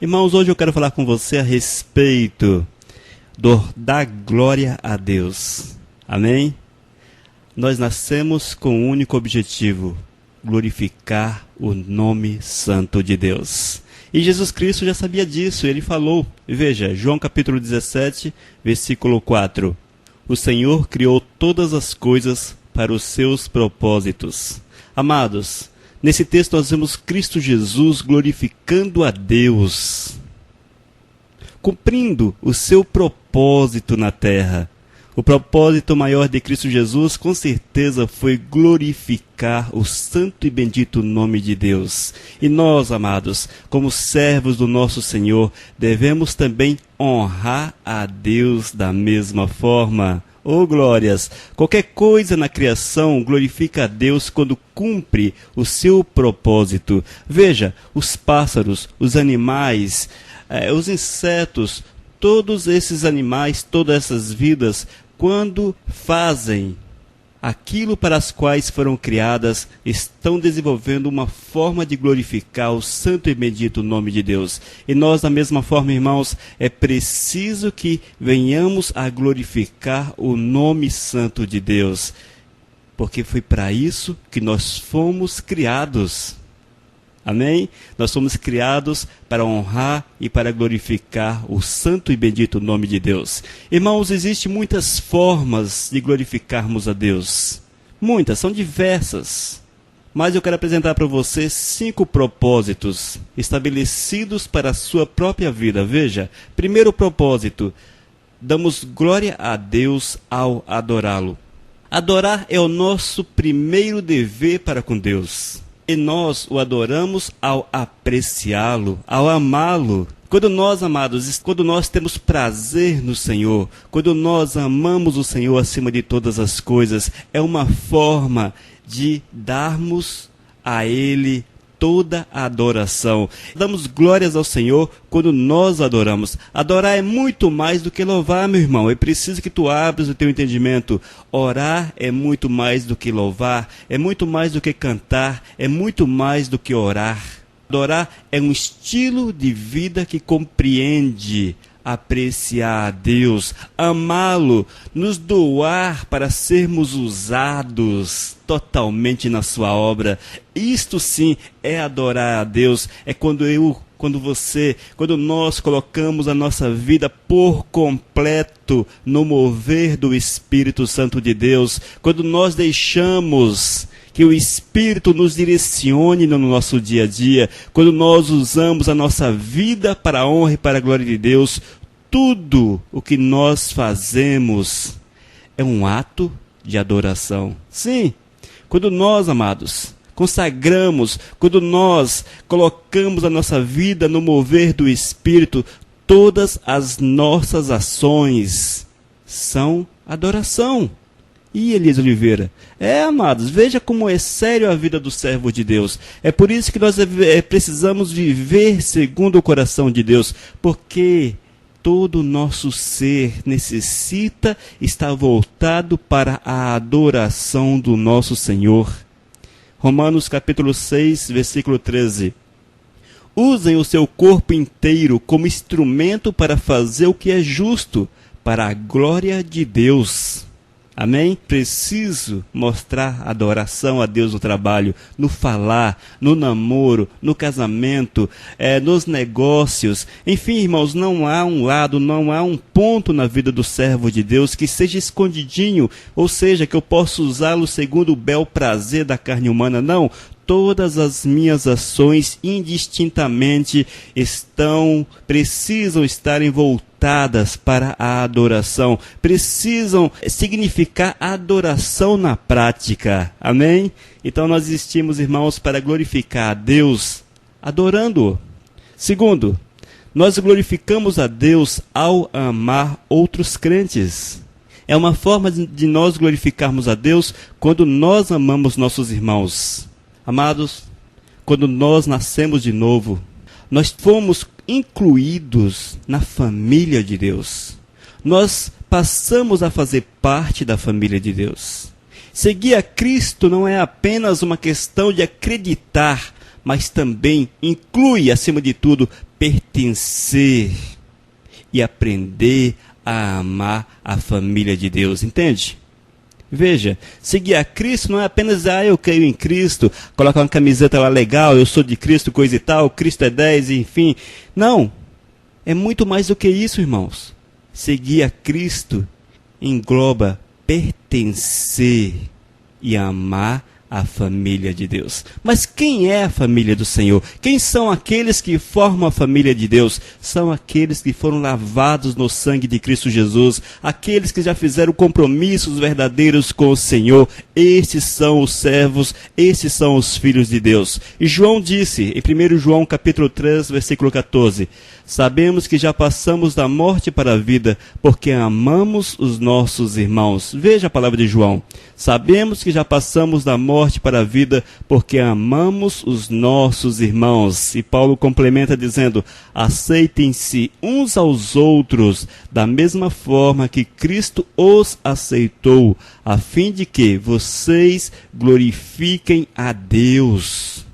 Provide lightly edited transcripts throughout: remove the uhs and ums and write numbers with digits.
Irmãos, hoje eu quero falar com você a respeito da glória a Deus. Amém? Nós nascemos com um único objetivo: glorificar o nome santo de Deus. E Jesus Cristo já sabia disso, ele falou. Veja, João capítulo 17, versículo 4. O Senhor criou todas as coisas para os seus propósitos. Amados, nesse texto nós vemos Cristo Jesus glorificando a Deus, cumprindo o seu propósito na terra. O propósito maior de Cristo Jesus, com certeza, foi glorificar o santo e bendito nome de Deus. E nós, amados, como servos do nosso Senhor, devemos também honrar a Deus da mesma forma. Oh, glórias! Qualquer coisa na criação glorifica a Deus quando cumpre o seu propósito. Veja, os pássaros, os animais, os insetos, todos esses animais, todas essas vidas, quando fazem aquilo para as quais foram criadas, estão desenvolvendo uma forma de glorificar o santo e bendito nome de Deus. E nós, da mesma forma, irmãos, é preciso que venhamos a glorificar o nome santo de Deus, porque foi para isso que nós fomos criados. Amém? Nós somos criados para honrar e para glorificar o santo e bendito nome de Deus. Irmãos, existem muitas formas de glorificarmos a Deus. Muitas, são diversas. Mas eu quero apresentar para você 5 propósitos estabelecidos para a sua própria vida. Veja, primeiro propósito: damos glória a Deus ao adorá-lo. Adorar é o nosso primeiro dever para com Deus. E nós o adoramos ao apreciá-lo, ao amá-lo. Quando nós, amados, quando nós temos prazer no Senhor, quando nós amamos o Senhor acima de todas as coisas, é uma forma de darmos a Ele toda a adoração. Damos glórias ao Senhor quando nós adoramos. Adorar é muito mais do que louvar, meu irmão. É preciso que tu abras o teu entendimento. Orar é muito mais do que louvar, é muito mais do que cantar, é muito mais do que orar. Adorar é um estilo de vida que compreende apreciar a Deus, amá-lo, nos doar para sermos usados totalmente na sua obra. Isto sim é adorar a Deus. É quando nós colocamos a nossa vida por completo no mover do Espírito Santo de Deus, quando nós deixamos que o Espírito nos direcione no nosso dia a dia, quando nós usamos a nossa vida para a honra e para a glória de Deus. Tudo o que nós fazemos é um ato de adoração. Sim, quando nós, amados, consagramos, quando nós colocamos a nossa vida no mover do Espírito, todas as nossas ações são adoração. E Elias Oliveira? Amados, veja como é sério a vida do servo de Deus. É por isso que nós precisamos viver segundo o coração de Deus, porque todo o nosso ser necessita estar voltado para a adoração do nosso Senhor. Romanos capítulo 6, versículo 13. Usem o seu corpo inteiro como instrumento para fazer o que é justo, para a glória de Deus. Amém? Preciso mostrar adoração a Deus no trabalho, no falar, no namoro, no casamento, nos negócios. Enfim, irmãos, não há um lado, não há um ponto na vida do servo de Deus que seja escondidinho, ou seja, que eu possa usá-lo segundo o bel prazer da carne humana. Não. Todas as minhas ações indistintamente precisam estar voltadas para a adoração, precisam significar adoração na prática. Amém? Então nós existimos, irmãos, para glorificar a Deus, adorando-o. Segundo, nós glorificamos a Deus ao amar outros crentes. É uma forma de nós glorificarmos a Deus quando nós amamos nossos irmãos. Amados, quando nós nascemos de novo, nós fomos incluídos na família de Deus. Nós passamos a fazer parte da família de Deus. Seguir a Cristo não é apenas uma questão de acreditar, mas também inclui, acima de tudo, pertencer e aprender a amar a família de Deus, entende? Veja, seguir a Cristo não é apenas, eu creio em Cristo, colocar uma camiseta lá legal, eu sou de Cristo, coisa e tal, Cristo é 10, enfim. Não, é muito mais do que isso, irmãos. Seguir a Cristo engloba pertencer e amar a família de Deus. Mas quem é a família do Senhor? Quem são aqueles que formam a família de Deus? São aqueles que foram lavados no sangue de Cristo Jesus, aqueles que já fizeram compromissos verdadeiros com o Senhor. Estes são os servos, estes são os filhos de Deus. E João disse, em 1 João capítulo 3, versículo 14, sabemos que já passamos da morte para a vida, porque amamos os nossos irmãos. Veja a palavra de João. Sabemos que já passamos da morte para a vida, porque amamos os nossos irmãos. E Paulo complementa dizendo, aceitem-se uns aos outros, da mesma forma que Cristo os aceitou, a fim de que vocês glorifiquem a Deus.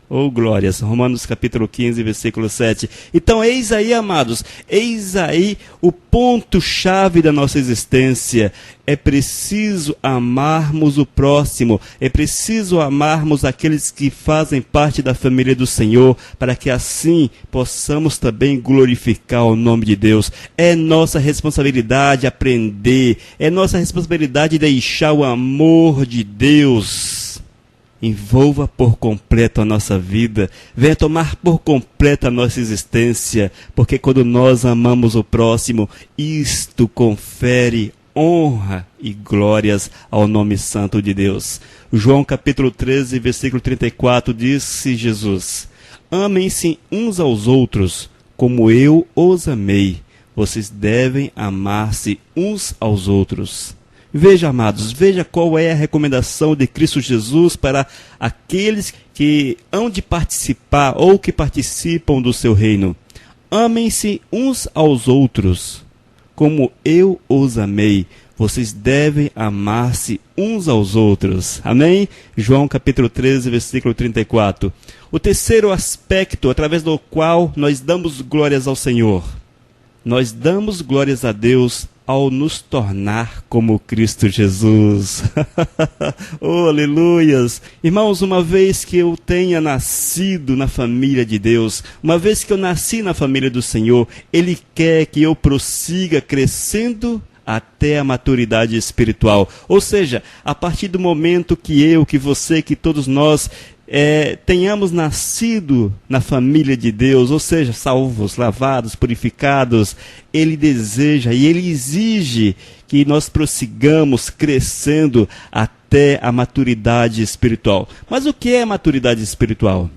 Oh, glórias. Romanos capítulo 15, versículo 7. Então, eis aí, amados, eis aí o ponto-chave da nossa existência. É preciso amarmos o próximo, é preciso amarmos aqueles que fazem parte da família do Senhor, para que assim possamos também glorificar o nome de Deus. É nossa responsabilidade aprender, é nossa responsabilidade deixar o amor de Deus envolva por completo a nossa vida, venha tomar por completo a nossa existência, porque quando nós amamos o próximo, isto confere honra e glórias ao nome santo de Deus. João capítulo 13, versículo 34, disse Jesus, amem-se uns aos outros, como eu os amei, vocês devem amar-se uns aos outros. Veja, amados, veja qual é a recomendação de Cristo Jesus para aqueles que hão de participar ou que participam do seu reino. Amem-se uns aos outros, como eu os amei. Vocês devem amar-se uns aos outros. Amém? João capítulo 13, versículo 34. O terceiro aspecto através do qual nós damos glórias ao Senhor. Nós damos glórias a Deus ao nos tornar como Cristo Jesus. Oh, aleluias! Irmãos, uma vez que eu tenha nascido na família de Deus, uma vez que eu nasci na família do Senhor, Ele quer que eu prossiga crescendo até a maturidade espiritual. Ou seja, a partir do momento que eu, que você, que todos nós tenhamos nascido na família de Deus, ou seja, salvos, lavados, purificados, Ele deseja e Ele exige que nós prossigamos crescendo até a maturidade espiritual. Mas o que é maturidade espiritual?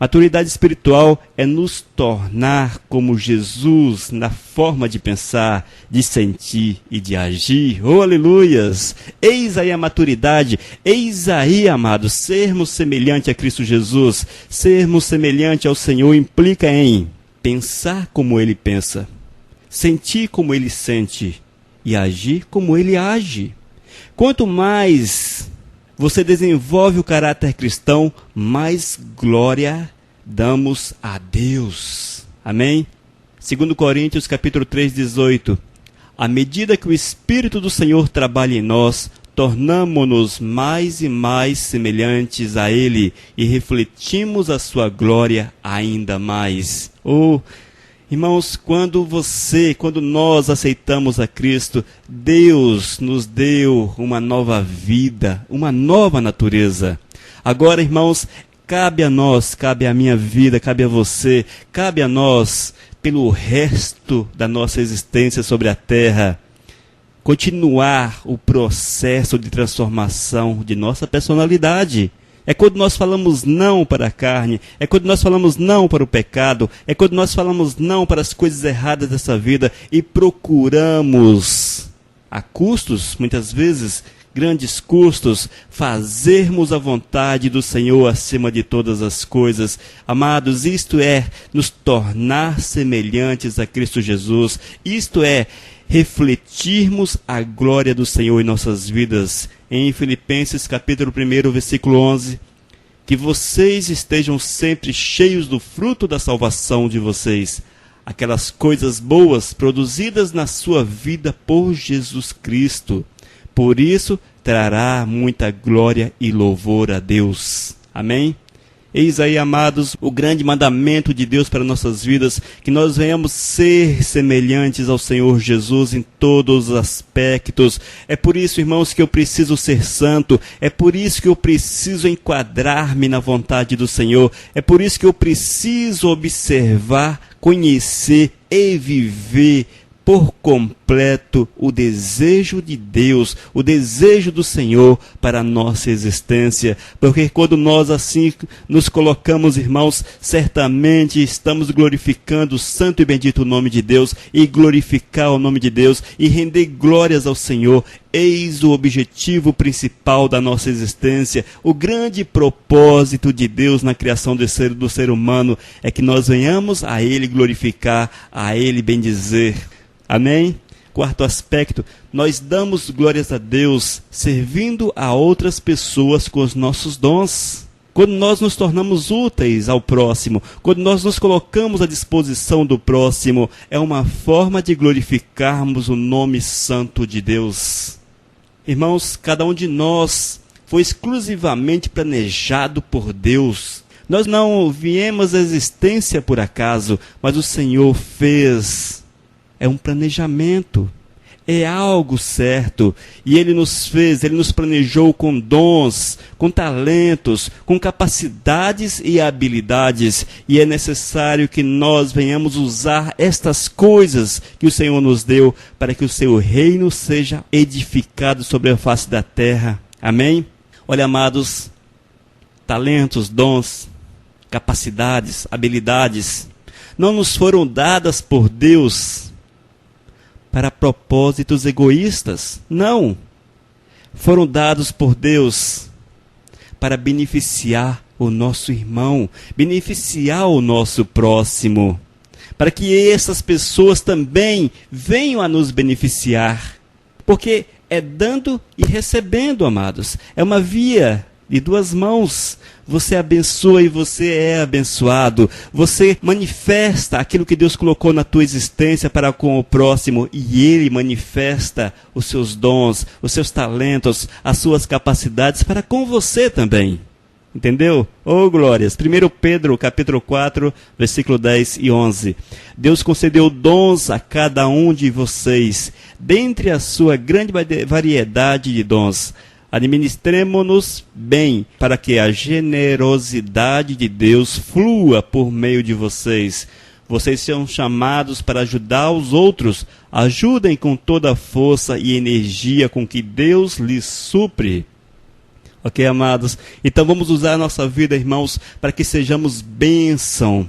Maturidade espiritual é nos tornar como Jesus na forma de pensar, de sentir e de agir. Oh, aleluias! Eis aí a maturidade, eis aí, amados, sermos semelhante a Cristo Jesus, sermos semelhante ao Senhor implica em pensar como Ele pensa, sentir como Ele sente e agir como Ele age. Quanto mais você desenvolve o caráter cristão, mais glória damos a Deus. Amém? 2 Coríntios capítulo 3, 18. À medida que o Espírito do Senhor trabalha em nós, tornamo-nos mais e mais semelhantes a Ele e refletimos a sua glória ainda mais. Oh, irmãos, quando nós aceitamos a Cristo, Deus nos deu uma nova vida, uma nova natureza. Agora, irmãos, cabe a nós, cabe à minha vida, cabe a você, cabe a nós, pelo resto da nossa existência sobre a terra, continuar o processo de transformação de nossa personalidade. É quando nós falamos não para a carne, é quando nós falamos não para o pecado, é quando nós falamos não para as coisas erradas dessa vida e procuramos, a custos, muitas vezes, grandes custos, fazermos a vontade do Senhor acima de todas as coisas. Amados, isto é nos tornar semelhantes a Cristo Jesus, isto é refletirmos a glória do Senhor em nossas vidas. Em Filipenses capítulo 1, versículo 11, Que vocês estejam sempre cheios do fruto da salvação de vocês, aquelas coisas boas produzidas na sua vida por Jesus Cristo. Por isso, trará muita glória e louvor a Deus. Amém? Eis aí, amados, o grande mandamento de Deus para nossas vidas, que nós venhamos ser semelhantes ao Senhor Jesus em todos os aspectos. É por isso, irmãos, que eu preciso ser santo. É por isso que eu preciso enquadrar-me na vontade do Senhor. É por isso que eu preciso observar, conhecer e viver por completo o desejo de Deus, o desejo do Senhor para a nossa existência. Porque quando nós assim nos colocamos, irmãos, certamente estamos glorificando o santo e bendito nome de Deus, e glorificar o nome de Deus e render glórias ao Senhor. Eis o objetivo principal da nossa existência. O grande propósito de Deus na criação do ser humano é que nós venhamos a Ele glorificar, a Ele bendizer. Amém? Quarto aspecto, nós damos glórias a Deus servindo a outras pessoas com os nossos dons. Quando nós nos tornamos úteis ao próximo, quando nós nos colocamos à disposição do próximo, é uma forma de glorificarmos o nome santo de Deus. Irmãos, cada um de nós foi exclusivamente planejado por Deus. Nós não viemos à existência por acaso, mas o Senhor fez. É um planejamento, é algo certo, e Ele nos fez, Ele nos planejou com dons, com talentos, com capacidades e habilidades, e é necessário que nós venhamos usar estas coisas que o Senhor nos deu, para que o seu reino seja edificado sobre a face da terra. Amém? Olha, amados, talentos, dons, capacidades, habilidades, não nos foram dadas por Deus para propósitos egoístas. Não. Foram dados por Deus para beneficiar o nosso irmão, beneficiar o nosso próximo, para que essas pessoas também venham a nos beneficiar. Porque é dando e recebendo, amados. É uma via de duas mãos. Você abençoa e você é abençoado. Você manifesta aquilo que Deus colocou na tua existência para com o próximo, e Ele manifesta os seus dons, os seus talentos, as suas capacidades para com você também. Entendeu? Oh, glórias! 1 Pedro, capítulo 4, versículo 10 e 11. Deus concedeu dons a cada um de vocês, dentre a sua grande variedade de dons. Administremo-nos bem, para que a generosidade de Deus flua por meio de vocês. Vocês são chamados para ajudar os outros. Ajudem com toda a força e energia com que Deus lhes supre. Ok, amados? Então vamos usar a nossa vida, irmãos, para que sejamos bênção.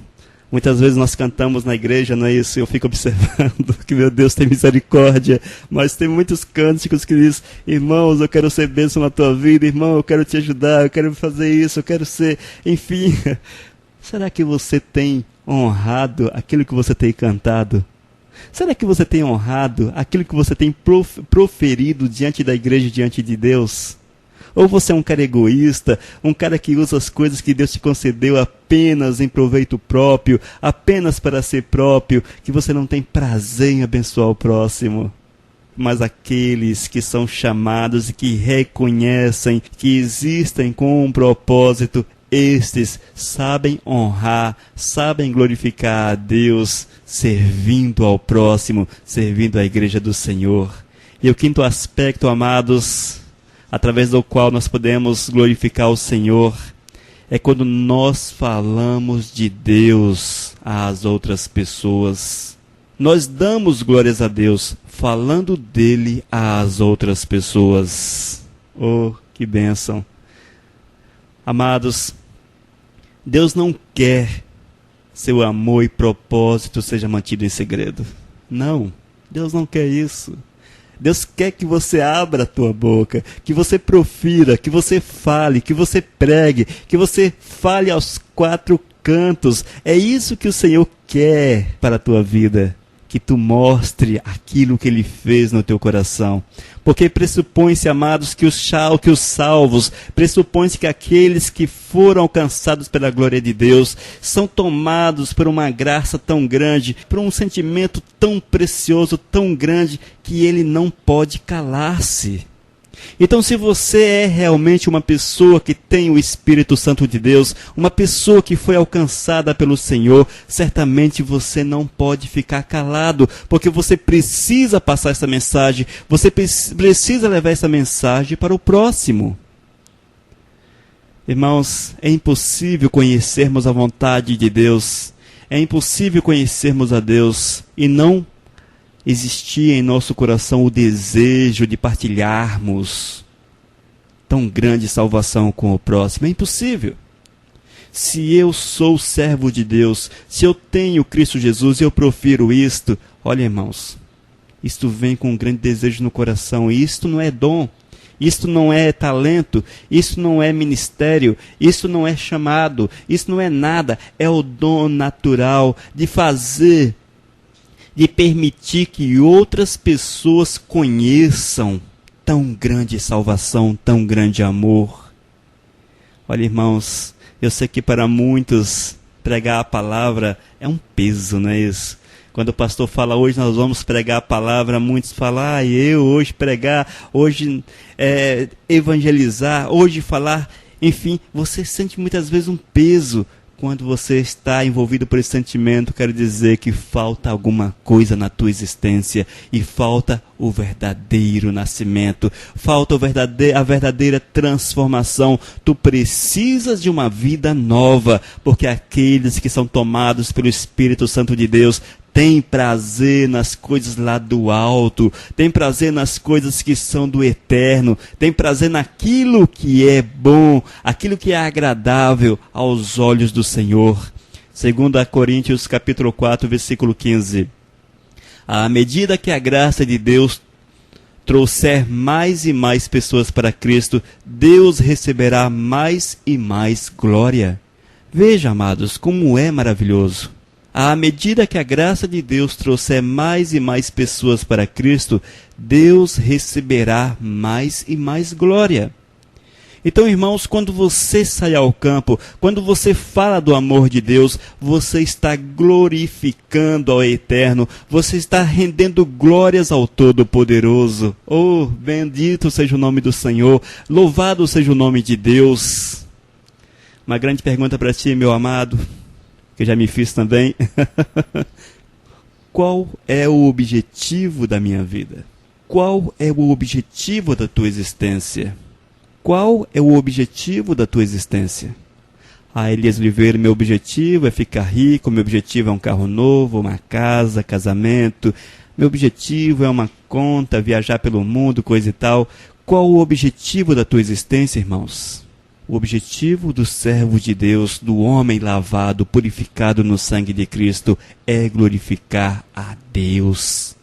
Muitas vezes nós cantamos na igreja, não é isso? Eu fico observando que meu Deus tem misericórdia. Mas tem muitos cânticos que diz: irmãos, eu quero ser bênção na tua vida. Irmão, eu quero te ajudar, eu quero fazer isso, eu quero ser... Enfim, será que você tem honrado aquilo que você tem cantado? Será que você tem honrado aquilo que você tem proferido diante da igreja, diante de Deus? Ou você é um cara egoísta, um cara que usa as coisas que Deus te concedeu apenas em proveito próprio, apenas para si próprio, que você não tem prazer em abençoar o próximo? Mas aqueles que são chamados e que reconhecem que existem com um propósito, estes sabem honrar, sabem glorificar a Deus, servindo ao próximo, servindo à igreja do Senhor. E o quinto aspecto, amados, através do qual nós podemos glorificar o Senhor, é quando nós falamos de Deus às outras pessoas. Nós damos glórias a Deus falando dele às outras pessoas. Oh, que bênção! Amados, Deus não quer seu amor e propósito seja mantido em segredo. Não, Deus não quer isso. Deus quer que você abra a tua boca, que você profira, que você fale, que você pregue, que você fale aos quatro cantos. É isso que o Senhor quer para a tua vida. que tu mostre aquilo que ele fez no teu coração. Porque pressupõe-se, amados, que os salvos, pressupõe-se que aqueles que foram alcançados pela glória de Deus, são tomados por uma graça tão grande, por um sentimento tão precioso, tão grande, que ele não pode calar-se. Então, se você é realmente uma pessoa que tem o Espírito Santo de Deus, uma pessoa que foi alcançada pelo Senhor, certamente você não pode ficar calado, porque você precisa passar essa mensagem, você precisa levar essa mensagem para o próximo. Irmãos, é impossível conhecermos a vontade de Deus, é impossível conhecermos a Deus e não existia em nosso coração o desejo de partilharmos tão grande salvação com o próximo. É impossível. Se eu sou servo de Deus, se eu tenho Cristo Jesus e eu profiro isto, olha, irmãos, isto vem com um grande desejo no coração, e isto não é dom, isto não é talento, isto não é ministério, isto não é chamado, isto não é nada, é o dom natural de fazer, de permitir que outras pessoas conheçam tão grande salvação, tão grande amor. Olha, irmãos, eu sei que para muitos pregar a palavra é um peso, não é isso? Quando o pastor fala, hoje nós vamos pregar a palavra, muitos falam, eu hoje pregar, hoje evangelizar, hoje falar, enfim, você sente muitas vezes um peso. Quando você está envolvido por esse sentimento, quero dizer que falta alguma coisa na tua existência e falta o verdadeiro nascimento, falta a verdadeira transformação. Tu precisas de uma vida nova, porque aqueles que são tomados pelo Espírito Santo de Deus têm prazer nas coisas lá do alto, têm prazer nas coisas que são do eterno, têm prazer naquilo que é bom, aquilo que é agradável aos olhos do Senhor. 2 Coríntios capítulo 4, versículo 15. À medida que a graça de Deus trouxer mais e mais pessoas para Cristo, Deus receberá mais e mais glória. Veja, amados, como é maravilhoso. À medida que a graça de Deus trouxer mais e mais pessoas para Cristo, Deus receberá mais e mais glória. Então, irmãos, quando você sai ao campo, quando você fala do amor de Deus, você está glorificando ao Eterno, você está rendendo glórias ao Todo-Poderoso. Oh, bendito seja o nome do Senhor, louvado seja o nome de Deus. Uma grande pergunta para ti, meu amado, que já me fiz também. Qual é o objetivo da minha vida? Qual é o objetivo da tua existência? Qual é o objetivo da tua existência? Elias Oliveira, meu objetivo é ficar rico, meu objetivo é um carro novo, uma casa, casamento, meu objetivo é uma conta, viajar pelo mundo, coisa e tal. Qual o objetivo da tua existência, irmãos? O objetivo do servo de Deus, do homem lavado, purificado no sangue de Cristo, é glorificar a Deus.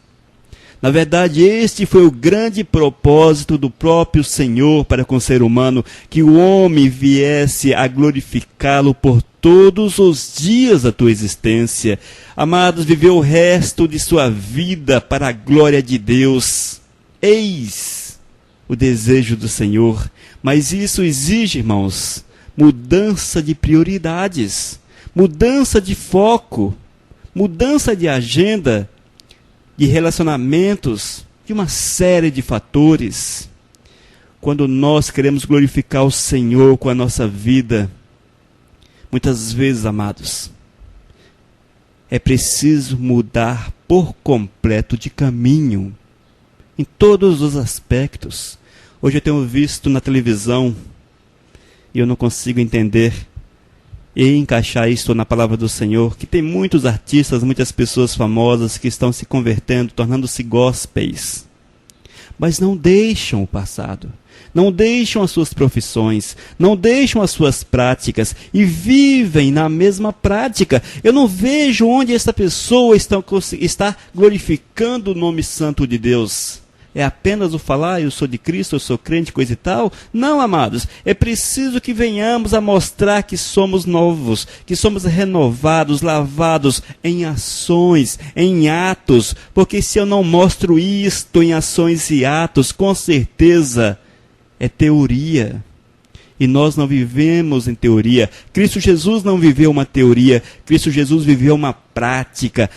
Na verdade, este foi o grande propósito do próprio Senhor para com o ser humano, que o homem viesse a glorificá-lo por todos os dias da tua existência. Amados, viver o resto de sua vida para a glória de Deus. Eis o desejo do Senhor. Mas isso exige, irmãos, mudança de prioridades, mudança de foco, mudança de agenda, de relacionamentos, de uma série de fatores. Quando nós queremos glorificar o Senhor com a nossa vida, muitas vezes, amados, é preciso mudar por completo de caminho, em todos os aspectos. Hoje eu tenho visto na televisão, e eu não consigo entender e encaixar isso na palavra do Senhor, que tem muitos artistas, muitas pessoas famosas que estão se convertendo, tornando-se gospels. Mas não deixam o passado, não deixam as suas profissões, não deixam as suas práticas e vivem na mesma prática. Eu não vejo onde essa pessoa está glorificando o nome santo de Deus. é apenas o falar, eu sou de Cristo, eu sou crente, coisa e tal. Não, amados, é preciso que venhamos a mostrar que somos novos, que somos renovados, lavados em ações, em atos, porque se eu não mostro isto em ações e atos, com certeza é teoria. E nós não vivemos em teoria. Cristo Jesus não viveu uma teoria. Cristo Jesus viveu uma prática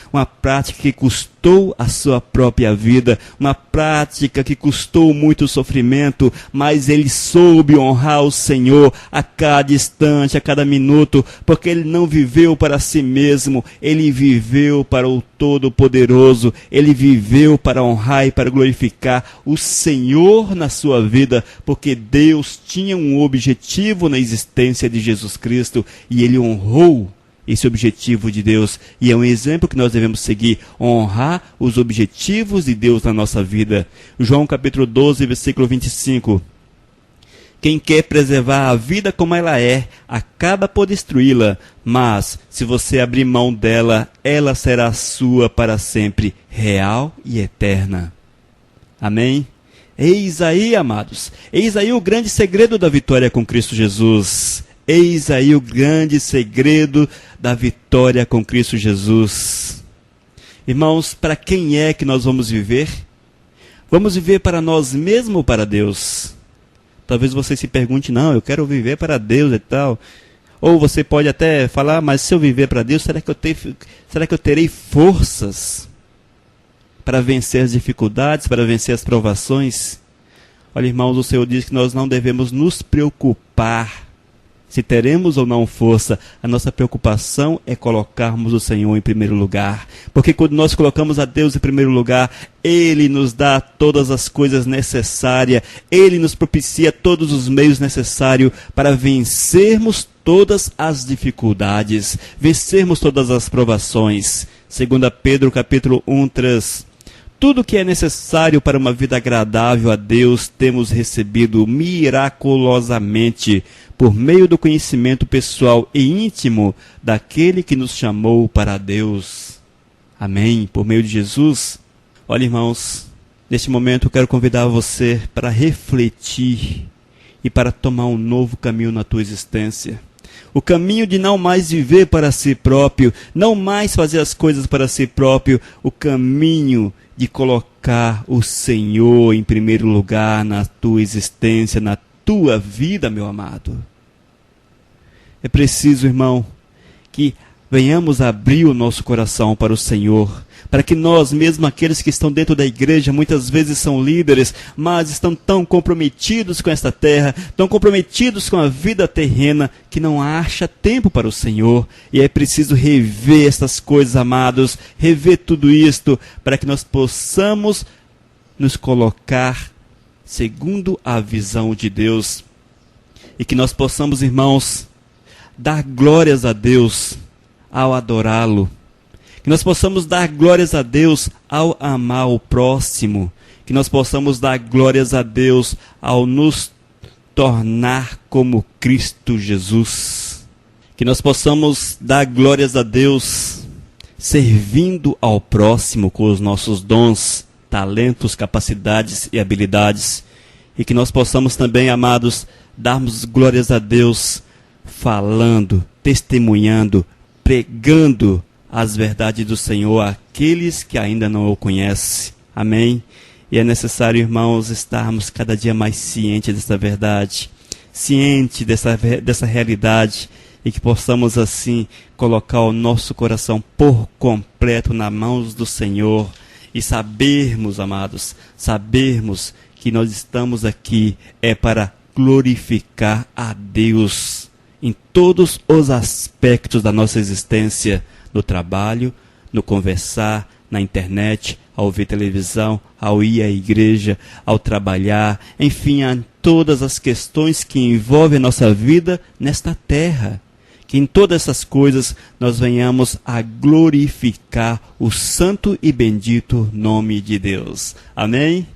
que custou a sua própria vida, uma prática que custou muito sofrimento, mas ele soube honrar o Senhor a cada instante, a cada minuto, porque ele não viveu para si mesmo, ele viveu para o Todo-Poderoso, ele viveu para honrar e para glorificar o Senhor na sua vida, porque Deus tinha um objetivo na existência de Jesus Cristo e ele honrou esse objetivo de Deus, e é um exemplo que nós devemos seguir, honrar os objetivos de Deus na nossa vida. João capítulo 12, versículo 25. Quem quer preservar a vida como ela é, acaba por destruí-la, mas se você abrir mão dela, ela será sua para sempre, real e eterna. Amém? Eis aí, amados, eis aí o grande segredo da vitória com Cristo Jesus. Eis aí o grande segredo da vitória com Cristo Jesus. Irmãos, para quem é que nós vamos viver? Vamos viver para nós mesmos ou para Deus? Talvez você se pergunte, não, eu quero viver para Deus e tal. Ou você pode até falar, mas se eu viver para Deus, será que eu terei forças para vencer as dificuldades, para vencer as provações? Olha, irmãos, o Senhor diz que nós não devemos nos preocupar se teremos ou não força. A nossa preocupação é colocarmos o Senhor em primeiro lugar. Porque quando nós colocamos a Deus em primeiro lugar, Ele nos dá todas as coisas necessárias. Ele nos propicia todos os meios necessários para vencermos todas as dificuldades, vencermos todas as provações. 2 Pedro capítulo 1, 3. Tudo que é necessário para uma vida agradável a Deus temos recebido miraculosamente por meio do conhecimento pessoal e íntimo daquele que nos chamou para Deus. Amém? Por meio de Jesus. Olha, irmãos, neste momento eu quero convidar você para refletir e para tomar um novo caminho na tua existência. O caminho de não mais viver para si próprio, não mais fazer as coisas para si próprio, o caminho de colocar o Senhor em primeiro lugar na tua existência, na tua vida, meu amado. É preciso, irmão, que venhamos abrir o nosso coração para o Senhor, para que nós, mesmo aqueles que estão dentro da igreja, muitas vezes são líderes, mas estão tão comprometidos com esta terra, tão comprometidos com a vida terrena, que não acha tempo para o Senhor. E é preciso rever estas coisas, amados, rever tudo isto, para que nós possamos nos colocar segundo a visão de Deus. E que nós possamos, irmãos, dar glórias a Deus ao adorá-lo. Que nós possamos dar glórias a Deus ao amar o próximo. Que nós possamos dar glórias a Deus ao nos tornar como Cristo Jesus. Que nós possamos dar glórias a Deus servindo ao próximo com os nossos dons, talentos, capacidades e habilidades. E que nós possamos também, amados, darmos glórias a Deus falando, testemunhando, pregando as verdades do Senhor àqueles que ainda não o conhecem. Amém? E é necessário, irmãos, estarmos cada dia mais cientes dessa verdade, cientes dessa realidade, e que possamos assim colocar o nosso coração por completo nas mãos do Senhor e sabermos, amados, sabermos que nós estamos aqui é para glorificar a Deus em todos os aspectos da nossa existência, no trabalho, no conversar, na internet, ao ouvir televisão, ao ir à igreja, ao trabalhar, enfim, a todas as questões que envolvem a nossa vida nesta terra. Que em todas essas coisas nós venhamos a glorificar o santo e bendito nome de Deus. Amém?